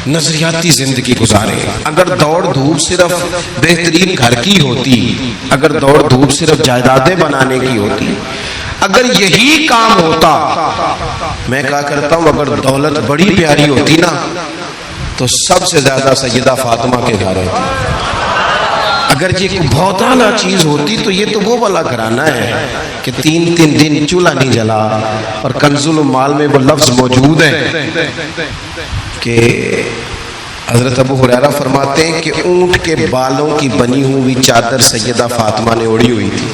نظریاتی زندگی گزارے. اگر دوڑ دھوپ صرف بہترین گھر کی ہوتی، اگر دوڑ دھوپ صرف جائیدادیں بنانے کی ہوتی، اگر یہی کام ہوتا، میں کہا کرتا ہوں اگر دولت بڑی پیاری ہوتی نا تو سب سے زیادہ سیدہ فاطمہ کے گھر ہوتی. اگر یہ بہت اعلیٰ چیز ہوتی تو یہ تو وہ والا گھرانہ ہے کہ 3 دن چولہا نہیں جلا. اور کنز المال میں وہ لفظ موجود ہے کہ حضرت ابو ہریرہ فرماتے ہیں کہ اونٹ کے بالوں کی بنی ہوئی چادر سیدہ فاطمہ نے اوڑھی ہوئی تھی.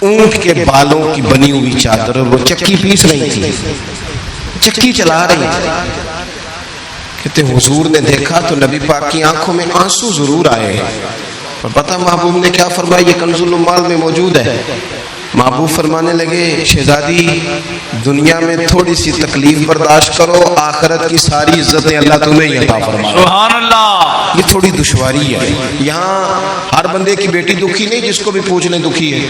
اونٹ کے بالوں کی بنی ہوئی چادر، اور وہ چکی پیس رہی تھی، چکی چلا رہی تھی. کہتے حضور نے دیکھا تو نبی پاک کی آنکھوں میں آنسو ضرور آئے. اور پتہ محبوب نے کیا فرمایا؟ یہ کنز المال میں موجود ہے. محبوب فرمانے لگے شہزادی دنیا میں تھوڑی سی تکلیف برداشت کرو، آخرت کی ساری عزتیں اللہ تمہیں ہی عطا فرمائے. سبحان اللہ. یہ تھوڑی دشواری ہے. یہاں ہر بندے کی بیٹی دکھی نہیں، جس کو بھی پوچھ لیں دکھی ہے،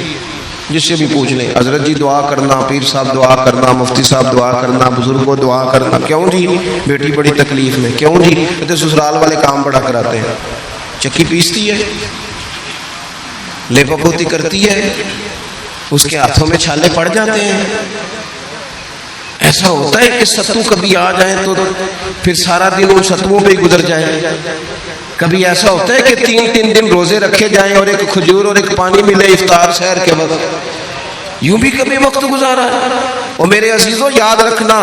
جس سے بھی پوچھ لیں. حضرت جی دعا کرنا، پیر صاحب دعا کرنا، مفتی صاحب دعا کرنا، بزرگوں دعا کرنا. کیوں جی؟ بیٹی بڑی تکلیف میں. کیوں جی؟ کہتے سسرال والے کام بڑا کراتے ہیں. چکی پیستی ہے، لیپا پوتی کرتی ہے، اس کے ہاتھوں میں چھالے پڑ جاتے ہیں. ایسا ہوتا ہے کہ ستو کبھی آ جائیں تو پھر سارا دن ان ستوؤں پہ ہی گزر جائے. کبھی ایسا ہوتا ہے کہ 3 دن روزے رکھے جائیں اور ایک کھجور اور ایک پانی ملے افطار سحر کے وقت. یوں بھی کبھی وقت گزارا ہے. اور میرے عزیزوں یاد رکھنا،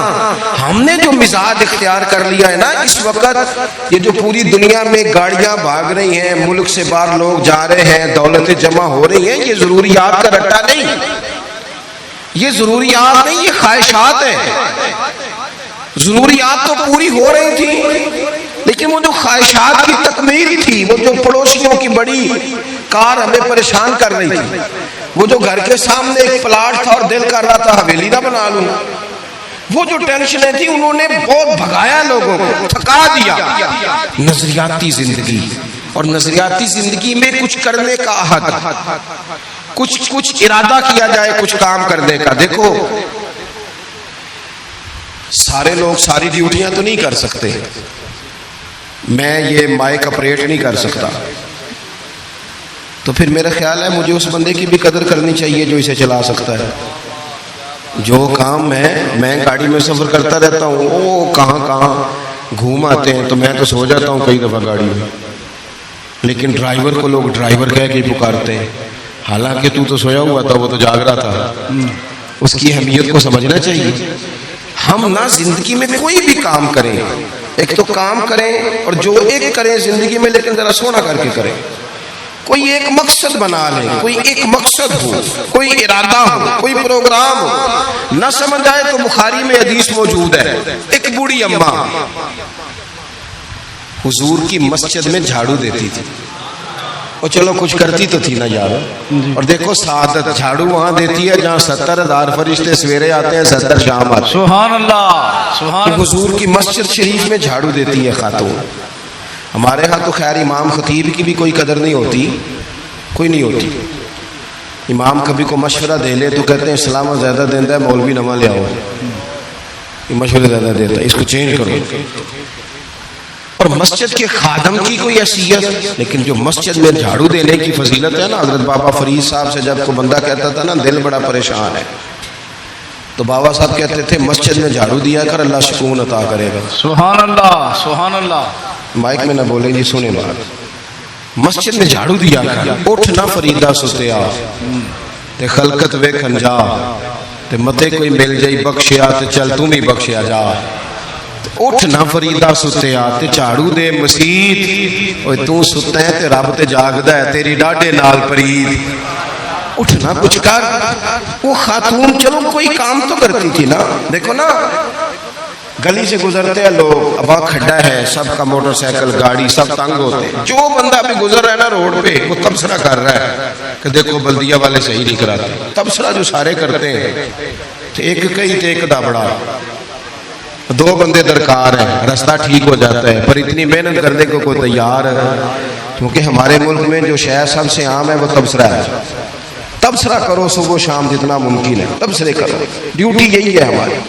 ہم نے جو مزاج اختیار کر لیا ہے نا اس وقت، یہ جو پوری دنیا میں گاڑیاں بھاگ رہی ہیں، ملک سے باہر لوگ جا رہے ہیں، دولتیں جمع ہو رہی ہیں، یہ ضروریات کا رٹا نہیں، یہ ضروریات نہیں، یہ خواہشات ہیں. ضروریات تو پوری ہو رہی تھی لیکن وہ جو خواہشات کی تکمیل تھی، وہ جو پڑوسیوں کی بڑی کار ہمیں پریشان کر رہی تھی، وہ جو گھر کے سامنے ایک پلاٹ تھا اور دل کر رہا تھا حویلی نہ بنا لوں، وہ جو ٹینشنیں تھی انہوں نے بہت بھگایا، لوگوں کو تھکا دیا. نظریاتی زندگی، اور نظریاتی زندگی میں کچھ کرنے کا عہد، کچھ ارادہ کیا جائے کچھ کام کرنے کا. دیکھو سارے لوگ ساری ڈیوٹیاں تو نہیں کر سکتے. میں یہ مائک آپریٹ نہیں کر سکتا، تو پھر میرا خیال ہے مجھے اس بندے کی بھی قدر کرنی چاہیے جو اسے چلا سکتا ہے. جو کام میں گاڑی میں سفر کرتا رہتا ہوں، وہ کہاں گھوم آتے ہیں تو میں تو سو جاتا ہوں کئی دفعہ گاڑی میں، لیکن ڈرائیور کو لوگ ڈرائیور کہہ کے پکارتے ہیں، حالانکہ تو سویا ہوا تھا، وہ تو جاگ رہا تھا. اس کی اہمیت کو سمجھنا چاہیے. ہم نہ زندگی میں کوئی بھی کام کریں، ایک تو کام کریں اور جو ایک کریں زندگی میں، لیکن ذرا سونا کر کے کریں. کوئی ایک مقصد بنا لیں، کوئی ایک مقصد ہو، کوئی ارادہ ہو، کوئی پروگرام ہو. نہ سمجھ آئے تو بخاری میں حدیث موجود ہے، ایک بوڑھی اماں حضور کی مسجد میں جھاڑو دیتی تھی. اور چلو کچھ کرتی تو تھی نا یار. اور دیکھو سعادت جھاڑو وہاں دیتی ہے جہاں 70,000 فرشتے سویرے آتے ہیں، 70 شام آتے ہیں. سبحان اللہ، سبحان اللہ. حضور کی مسجد شریف میں جھاڑو دیتی ہے خاتون. ہمارے ہاں تو خیر امام خطیب کی بھی کوئی قدر نہیں ہوتی، کوئی نہیں ہوتی. امام کبھی کو مشورہ دے لے تو کہتے ہیں اسلام زیادہ دیتا ہے، مولوی نواں لے آؤ، یہ مشورے زیادہ دیتا ہے، اس کو چینج کرو. اور مسجد کے خادم کی کوئی حیثیت، لیکن جو مسجد میں جھاڑو دینے کی فضیلت ہے نا، حضرت بابا فرید صاحب سے جب کو بندہ کہتا تھا نا دل بڑا پریشان ہے، تو بابا صاحب کہتے تھے مسجد میں جھاڑو دیا کر، اللہ سکون عطا کرے گا. سبحان اللہ، سبحان اللہ. مائک میں نہ بولیں جی، سنیں بات. مسجد میں جھاڑو دیا کر. اٹھ نہ فریدا ستیا تے خلقت ویکھن جا، تے متے کوئی مل جائی بخشیا تے چل تم ہی بخشیا جا. اٹھ نہ فریدا ستیا تے جھاڑو دے مسیت، اوے تو ستا ہے تے رب تے جاگدا ہے، تیری ڈاڈے نال پرید. اٹھنا کچھ کر. وہ خاتون چلو کوئی کام تو کرتی تھی نا. دیکھو نا گلی سے گزرتے ہیں لوگ، اب کھڈا ہے، سب کا موٹر سائیکل گاڑی سب تنگ ہوتے ہیں. جو بندہ بھی گزر رہا ہے نا روڈ پہ، وہ تبصرہ کر رہا ہے کہ دیکھو بلدیہ والے صحیح نہیں کراتے. تبصرہ جو سارے کرتے ہیں، ایک کئی تے ایک دا بڑا، 2 بندے درکار ہیں، رستہ ٹھیک ہو جاتا ہے. پر اتنی محنت کرنے کو کوئی تیار ہے، کیونکہ ہمارے ملک میں جو شے سب سے عام ہے وہ تبصرہ ہے. تبصرہ کرو صبح و شام جتنا ممکن ہے، تبصرے کرو، ڈیوٹی یہی ہے ہماری.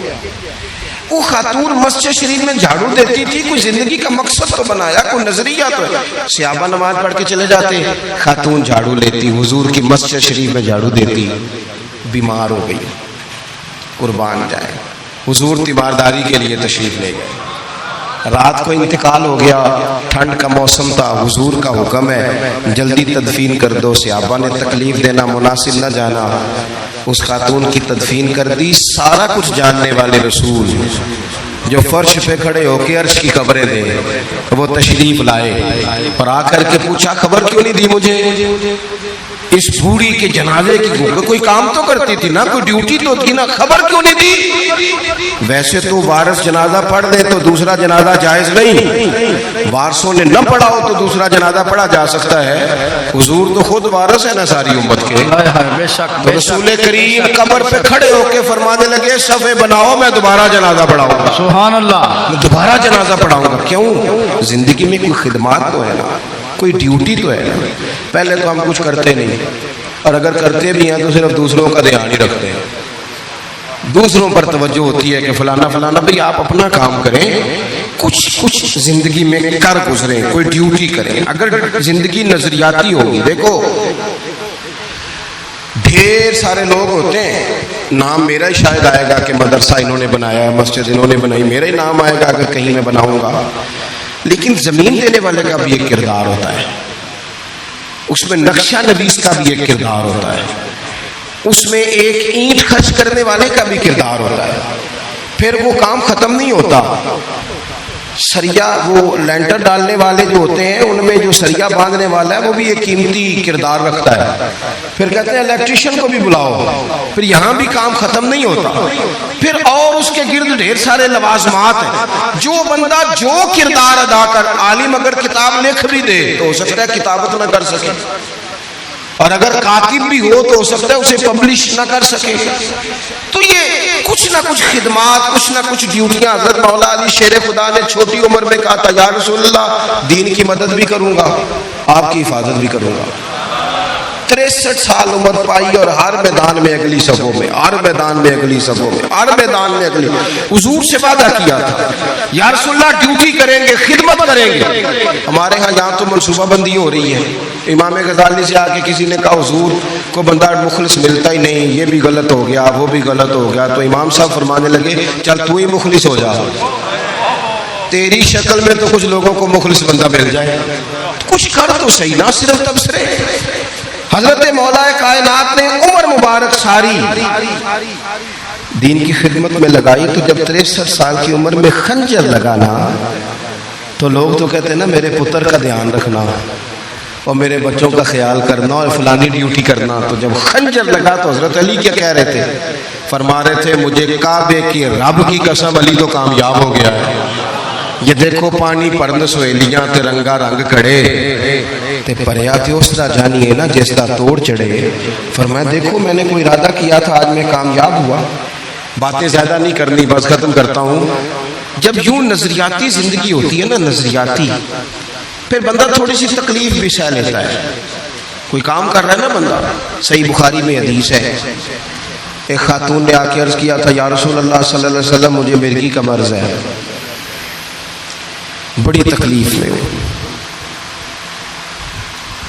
وہ خاتون مسجد شریف میں جھاڑو دیتی تھی، کوئی زندگی کا مقصد تو بنایا، کوئی نظریہ تو ہے۔ صحابہ نماز پڑھ کے چلے جاتے، خاتون جھاڑو لیتی، حضور کی مسجد شریف میں جھاڑو دیتی، بیمار ہو گئی، قربان جائے، حضور تیمارداری کے لیے تشریف لے گئے، رات کو انتقال ہو گیا، ٹھنڈ کا موسم تھا، حضور کا حکم ہے جلدی تدفین کر دو، صحابہ نے تکلیف دینا مناسب نہ جانا، اس خاتون کی تدفین کر دی۔ سارا کچھ جاننے والے رسول جو فرش پہ کھڑے ہو کے عرش کی خبریں دے، وہ تشریف لائے اور آ کر کے پوچھا خبر کیوں نہیں دی مجھے؟ اس بوڑھی کے جنازے کی کوئی کام تو کرتی تھی نا، کوئی ڈیوٹی تو تھی نا، خبر کیوں نہیں دی؟ ویسے تو وارث جنازہ پڑھ دے تو دوسرا جنازہ جائز نہیں، وارثوں نے نہ پڑھا ہو تو دوسرا جنازہ پڑھا جا سکتا ہے، حضور تو خود وارث ہے نا ساری امت کے۔ بے شک تو رسول کریم قبر پہ کھڑے ہو کے فرمانے لگے صفے بناؤ، میں دوبارہ جنازہ پڑھاؤں گا، سبحان اللہ، میں دوبارہ جنازہ پڑھاؤں گا۔ کیوں؟ زندگی میں کوئی خدمات تو ہے نا، کوئی ڈیوٹی تو ہے نا۔ پہلے تو ہم کچھ کرتے نہیں، اور اگر کرتے بھی ہیں تو صرف دوسروں کا دھیان ہی رکھتے ہیں، دوسروں پر توجہ ہوتی ہے کہ فلانا فلانا۔ بھئی آپ اپنا کام کریں، کچھ زندگی میں کر گزریں، کوئی ڈیوٹی کریں۔ اگر زندگی نظریاتی ہوگی، دیکھو ڈھیر سارے لوگ ہوتے ہیں، نام میرا ہی شاید آئے گا کہ مدرسہ انہوں نے بنایا ہے، مسجد انہوں نے بنائی، میرا ہی نام آئے گا اگر کہیں میں بناؤں گا، لیکن زمین دینے والے کا بھی ایک کردار ہوتا ہے، اس میں نقشہ نویس کا بھی ایک کردار ہوتا ہے، اس میں ایک اینٹ خرچ کرنے والے کا بھی کردار ہوتا ہے۔ پھر وہ کام ختم نہیں ہوتا، سریا وہ لینٹر ڈالنے والے جو ہوتے ہیں ان میں جو سریا باندھنے والا ہے وہ بھی ایک قیمتی کردار رکھتا ہے۔ پھر کہتے ہیں الیکٹریشین کو بھی بلاؤ، پھر یہاں بھی کام ختم نہیں ہوتا، پھر اور اس کے گرد ڈھیر سارے لوازمات ہیں۔ جو بندہ جو کردار ادا کر، عالم اگر کتاب لکھ بھی دے تو ہو سکتا ہے کتابت نہ کر سکے، اور اگر کاتب بھی ہو تو ہو سکتا ہے اسے پبلش نہ کر سکے۔ تو یہ کچھ نہ کچھ خدمات، کچھ نہ کچھ ڈیوٹیاں۔ حضرت مولا علی شیر خدا نے چھوٹی عمر میں کہا تھا یا رسول اللہ دین کی مدد بھی کروں گا، آپ کی حفاظت بھی کروں گا۔ 63 سال عمر پائی اور ہر میدان میں اگلی صفوں میں، ہر میدان میں اگلی صفوں میں، ہر میدان میں اگلی۔ حضور سے وعدہ کیا تھا یا رسول اللہ ڈیوٹی کریں گے، خدمت کریں گے۔ ہمارے ہاں یہاں تو منصوبہ بندی ہو رہی ہے، امام غزالی سے آ کے کسی نے کہا حضور کو بندہ مخلص ملتا ہی نہیں، یہ بھی غلط ہو گیا وہ بھی غلط ہو گیا، تو امام صاحب فرمانے لگے چل تو ہی مخلص ہو جا، تیری شکل میں تو کچھ لوگوں کو مخلص بندہ مل جائے، کچھ کر تو صحیح، نہ صرف تبصرے۔ حضرت مولا کائنات نے عمر مبارک ساری دین کی خدمت میں لگائی، تو جب 63 سال کی عمر میں خنجر لگانا تو لوگ تو کہتے ہیں نا میرے پتر کا دھیان رکھنا اور میرے بچوں کا خیال کرنا اور فلانی ڈیوٹی کرنا۔ تو جب خنجر لگا تو حضرت علی کیا کہہ رہے تھے؟ فرما رہے تھے مجھے کعبے کی رب کی قسم علی تو کامیاب ہو گیا ہے۔ یہ دیکھو پانی پرند سویلیاں تے رنگا رنگ کڑے تے پریا تے اس طرح جانی ہے نا جس طرح توڑ چڑھے۔ فرمایا دیکھو میں نے کوئی ارادہ کیا تھا، آج میں کامیاب ہوا۔ باتیں زیادہ نہیں کرنی، بس ختم کرتا ہوں۔ جب یوں نظریاتی زندگی ہوتی ہے نا، نظریاتی، پھر بندہ تھوڑی سی تکلیف بھی سہ لیتا ہے۔ کوئی کام کر رہا ہے نا بندہ، صحیح بخاری میں حدیث ہے، ایک خاتون نے آ کے عرض کیا تھا یا رسول اللہ صلی اللہ علیہ وسلم مجھے مرگی کا مرض ہے، بڑی تکلیف میں ہوں۔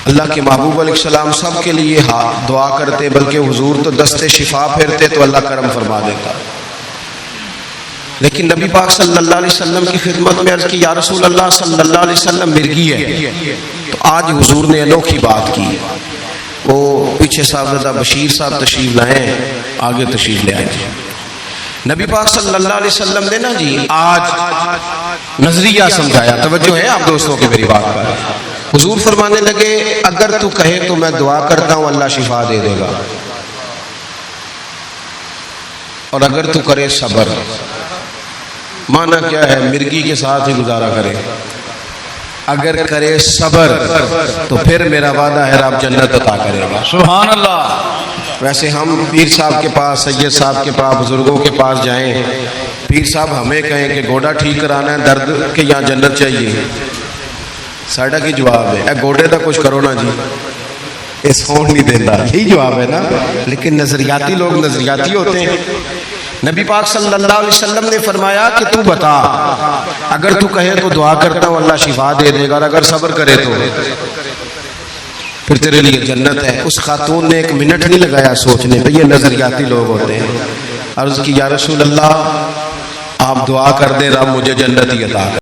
اللہ کے محبوب علیہ السلام سب کے لیے دعا کرتے، بلکہ حضور تو دستے شفا پھیرتے تو اللہ کرم فرما دیتا، لیکن نبی پاک صلی اللہ علیہ وسلم کی خدمت میں عرض کی یا رسول اللہ صلی اللہ علیہ وسلم مرگی ہے۔ تو آج حضور نے انوکھی بات کی، وہ پیچھے صاحبزادہ بشیر صاحب تشریف لائیں، آگے تشریف لے آئیں۔ نبی پاک صلی اللہ علیہ وسلم نے نا جی آج نظریہ سمجھایا، توجہ ہے آپ دوستوں کی میری بات پر۔ حضور فرمانے لگے اگر تو کہے تو میں دعا کرتا ہوں اللہ شفا دے دے گا، اور اگر تو کرے صبر، معنی کیا ہے؟ مرگی کے ساتھ ہی گزارا کرے، اگر کرے صبر تو پھر میرا وعدہ ہے رب جنت عطا کرے گا۔ سبحان اللہ۔ ویسے ہم پیر صاحب کے پاس، سید صاحب کے پاس، بزرگوں کے پاس جائیں، پیر صاحب ہمیں کہیں کہ گوڑا ٹھیک کرانا ہے درد کے یہاں جنت چاہیے، ساڑھا کی جواب ہے اے گوڑے دا کچھ کرو نا جی، یہ سون نہیں دیتا، یہی جواب ہے نا۔ لیکن نظریاتی لوگ نظریاتی ہوتے ہیں۔ نبی پاک صلی اللہ علیہ وسلم نے فرمایا کہ تو بتا، اگر تو کہے تو دعا کرتا ہوں اللہ شفا دے دے گا، اور اگر صبر کرے تو پھر تیرے لیے جنت ہے۔ اس خاتون نے ایک منٹ نہیں لگایا سوچنے پہ، یہ نظریاتی لوگ ہوتے ہیں۔ عرض کی یا رسول اللہ آپ دعا کر دیں رب مجھے جنت ہی عطا کر۔